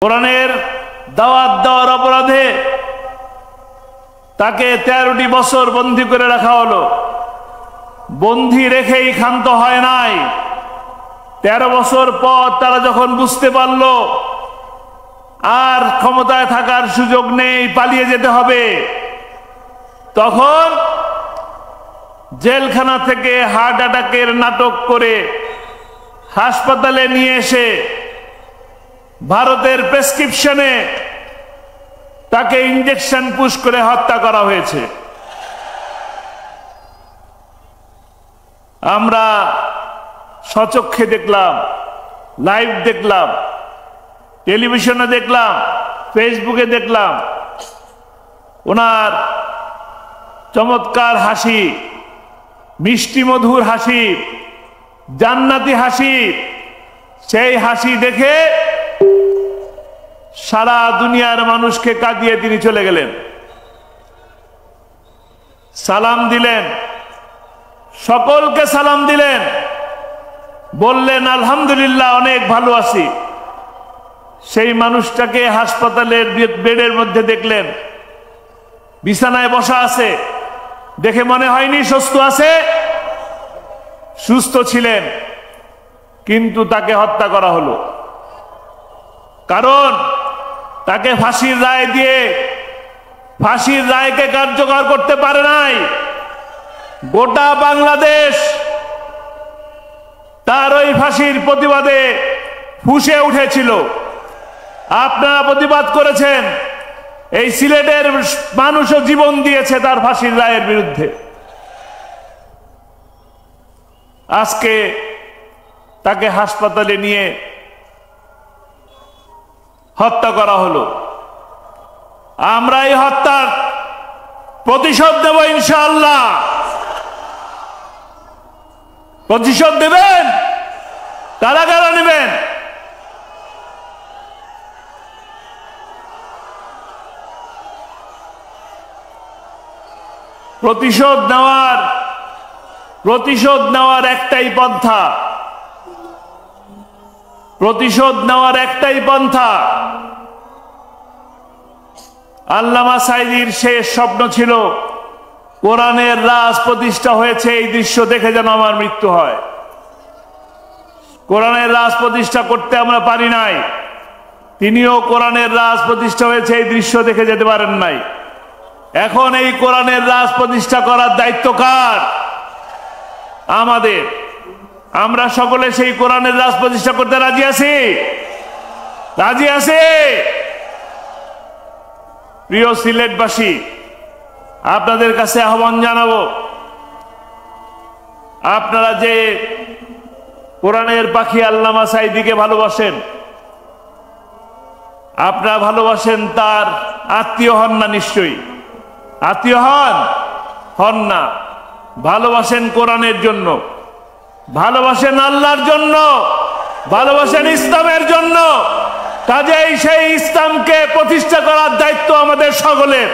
কোরআনের দাওয়াত দেওয়ার অপরাধে তাকে 13টি বছর বন্দী করে রাখা হলো। বন্দী রেখেই ক্ষান্ত হয় নাই। 13 বছর পর তারা যখন বুঝতে পারল আর ক্ষমতায় থাকার সুযোগ নেই, পালিয়ে যেতে হবে, তখন জেলখানা থেকে হার্ট অ্যাটাকের নাটক করে হাসপাতালে নিয়ে এসে ভারতের প্রেসক্রিপশনে তাকে ইঞ্জেকশন পুশ করে হত্যা করা হয়েছে। আমরা স্বচক্ষে দেখলাম, লাইভ দেখলাম, টেলিভিশনে দেখলাম, ফেসবুকে দেখলাম। ওনার চমৎকার হাসি, মিষ্টি মধুর হাসি, জান্নাতি হাসি, সেই হাসি দেখে সারা দুনিয়ার মানুষকে কাঁদিয়ে তিনি চলে গেলেন। সালাম দিলেন, সকলকে সালাম দিলেন, বললেন আলহামদুলিল্লাহ, অনেক ভালো আছি। সেই মানুষটাকে হাসপাতালের বেডের মধ্যে দেখলেন, বিছানায় বসা আছে, দেখে মনে হয়নি সুস্থ আছে। সুস্থ ছিলেন, কিন্তু তাকে হত্যা করা হলো। কারণ তাকে ফাঁসির রায় দিয়ে ফাঁসির রায়কে কার্যকর করতে পারে নাই। গোটা বাংলাদেশ তার ওই ফাঁসির প্রতিবাদে ফুঁসে উঠেছিল। আপনারা প্রতিবাদ করেছেন, এই সিলেটের মানুষও জীবন দিয়েছে তার ফাঁসির রায়ের বিরুদ্ধে। আজকে তাকে হাসপাতালে নিয়ে হত্যা করা হলো। আমরা এই হত্যার প্রতিশোধ দেব ইনশাআল্লাহ। প্রতিশোধ দেবেন? কারা কারা নেবেন? প্রতিশোধ নেওয়ার একটাই পন্থা, প্রতিশোধ নেওয়ার একটাই পন্থা। আল্লামা সাঈদীর শেষ স্বপ্ন ছিল কোরআনের রাজ প্রতিষ্ঠা হয়েছে, এই দৃশ্য দেখে যেন আমার মৃত্যু হয়। কোরআনের রাজ প্রতিষ্ঠা করতে আমরা পারি নাই, তিনিও কোরআনের রাজ প্রতিষ্ঠা হয়েছে এই দৃশ্য দেখে যেতে পারেন নাই। এখন এই কোরআনের রাজ প্রতিষ্ঠা করার দায়িত্ব কার? আমাদের। আমরা সকলে সেই কোরআনের রাজ প্রতিষ্ঠা করতে রাজি আছি? রাজি আছি? প্রিয় সিলেটবাসী, আপনাদের কাছে আহ্বান জানাবো, আপনারা যে কোরআনের পাখি আল্লামা সাঈদীকে ভালোবাসেন, আপনারা ভালোবাসেন, তার আত্মীয় হন না? নিশ্চয়ই আত্মীয় হন না। ভালোবাসেন কোরআনের জন্য, ভালোবাসেন আল্লাহর জন্য, ভালোবাসেন ইসলামের জন্য। কাজেই সেই ইসলামকে প্রতিষ্ঠা করার দায়িত্ব আমাদের সকলের।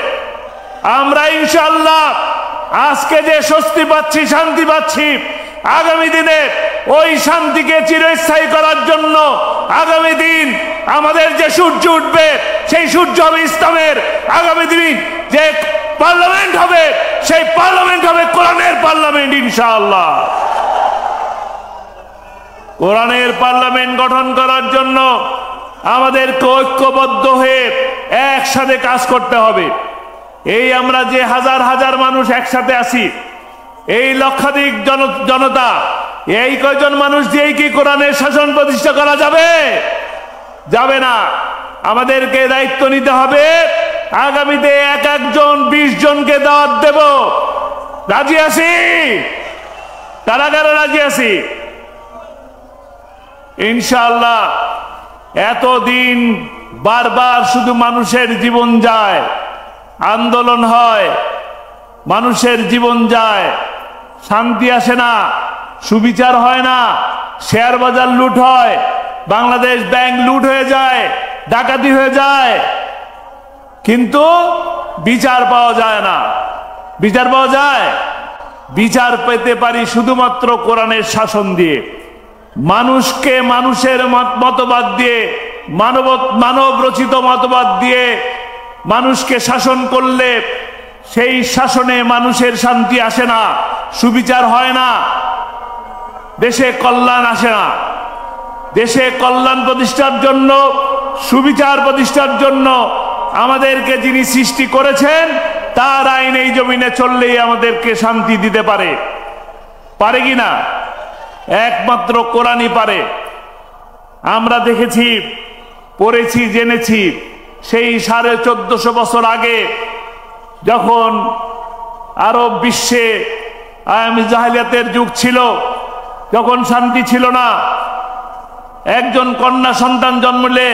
আমরা ইনশাআল্লাহ আজকে যে স্বস্তি পাচ্ছি, শান্তি পাচ্ছি, আগামী দিনে ওই শান্তিকে চিরস্থায়ী করার জন্য আগামী দিন আমাদের যে সূর্য উঠবে, সেই সূর্য হবে ইসলামের। আগামী দিন যে পার্লামেন্ট হবে, সেই পার্লামেন্ট হবে কোরআনের পার্লামেন্ট ইনশাআল্লাহ। কোরআনের পার্লামেন্ট গঠন করার জন্য আমাদেরকে ঐক্যবদ্ধ হয়ে একসাথে কাজ করতে হবে। এই আমরা যে হাজার হাজার মানুষ একসাথে আছি, এই লক্ষাধিক জনতা, এই কয়জন মানুষ দিয়েই কি কোরআনের শাসন প্রতিষ্ঠা করা যাবে? যাবে না। আমাদেরকে দায়িত্ব নিতে হবে। আগামীতে এক একজন 20 জনকে দাওয়াত দেব। রাজি আছি? কারা কারা রাজি আছি? ইনশাআল্লাহ। এতদিন বারবার শুধু মানুষের জীবন যায়, আন্দোলন হয়, মানুষের জীবন যায়, শান্তি আসে না, সুবিচার হয় না, শেয়ার বাজার লুট হয়, বাংলাদেশ ব্যাংক লুট হয়ে যায়, ডাকাতি হয়ে যায়, কিন্তু বিচার পাওয়া যায় না। বিচার পাওয়া যায়? বিচার পেতে পারি শুধুমাত্র কোরআনের শাসন দিয়ে। মানুষকে মানুষের মতবাদ দিয়ে মানব রচিত মতবাদ দিয়ে মানুষকে শাসন করলে সেই শাসনে মানুষের শান্তি আসে না, সুবিচার হয় না, দেশে কল্যাণ আসে না। দেশে কল্যাণ প্রতিষ্ঠার জন্য, সুবিচার প্রতিষ্ঠার জন্য আমাদেরকে যিনি সৃষ্টি করেছেন তার আইন এই জমিনে চললেই আমাদেরকে শান্তি দিতে পারে। পারে কি না? একমাত্র কোরআনই পারে। আমরা দেখেছি, পড়েছি, জেনেছি, সেই 1450 বছর আগে যখন আরব বিশ্বে আয়ামি জাহেলিয়াতের যুগ ছিল, যখন শান্তি ছিল না, একজন কন্যা সন্তান জন্মলে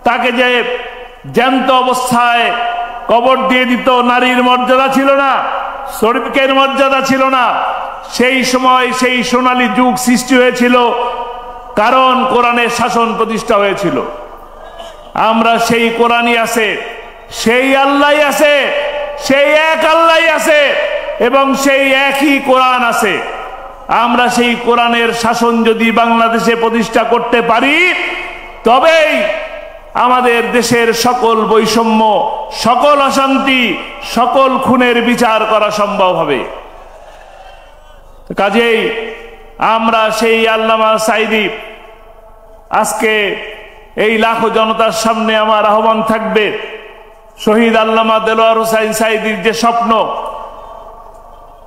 তাকে যে জ্যান্ত অবস্থায় কবর দিয়ে দিত, নারীর মর্যাদা ছিল না, শ্রমিকের মর্যাদা ছিল না। সেই সময় সেই সোনালী যুগ সৃষ্টি হয়েছিল, কারণ কোরআনের শাসন প্রতিষ্ঠা হয়েছিল। আমরা সেই কোরআনই আছে, সেই আল্লাহ আছে, সেই এক আল্লাহ আছে এবং সেই একই কোরআন আছে। আমরা সেই কোরআনের শাসন যদি বাংলাদেশে প্রতিষ্ঠা করতে পারি, তবেই আমাদের দেশের সকল বৈষম্য, সকল অশান্তি, সকল খুনের বিচার করা সম্ভব হবে। কাজেই আমরা সেই আল্লামা সাঈদী, আজকে এই লাখো জনতার সামনে আমার আহ্বান থাকবে, শহীদ আল্লামা দেলোয়ার হোসাইন সাঈদীর যে স্বপ্ন,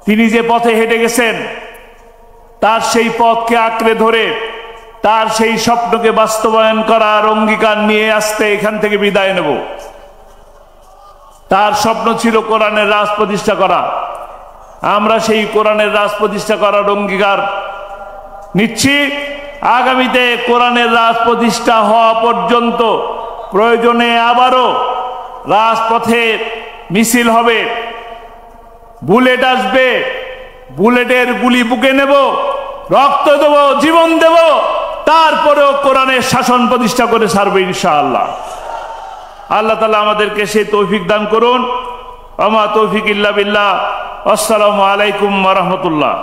তিনি যে পথে হেঁটে গেছেন, তার সেই পথকে আঁকড়ে ধরে তার সেই স্বপ্নকে বাস্তবায়ন করার অঙ্গীকার নিয়ে আসতে এখান থেকে বিদায় নেব। তার স্বপ্ন ছিল কোরআনের রাজ প্রতিষ্ঠা করা। আমরা সেই কোরআনের রাজ প্রতিষ্ঠা করার অঙ্গীকার নিচ্ছি। আগামীতে কোরআনের রাজ প্রতিষ্ঠা হওয়া পর্যন্ত প্রয়োজনে আবারও রাজপথে মিছিল হবে, বুলেট আসবে, বুলেটের গুলি বুকে নেব, রক্ত দেব, জীবন দেব, তারপরেও কোরআনের শাসন প্রতিষ্ঠা করে ছাড়বে ইনশাআল্লাহ। আল্লাহ তাআলা আমাদেরকে সেই তৌফিক দান করুন। আমা তৌফিক ইল্লা বিল্লাহ। আসসালামু আলাইকুম ওয়া রাহমাতুল্লাহ।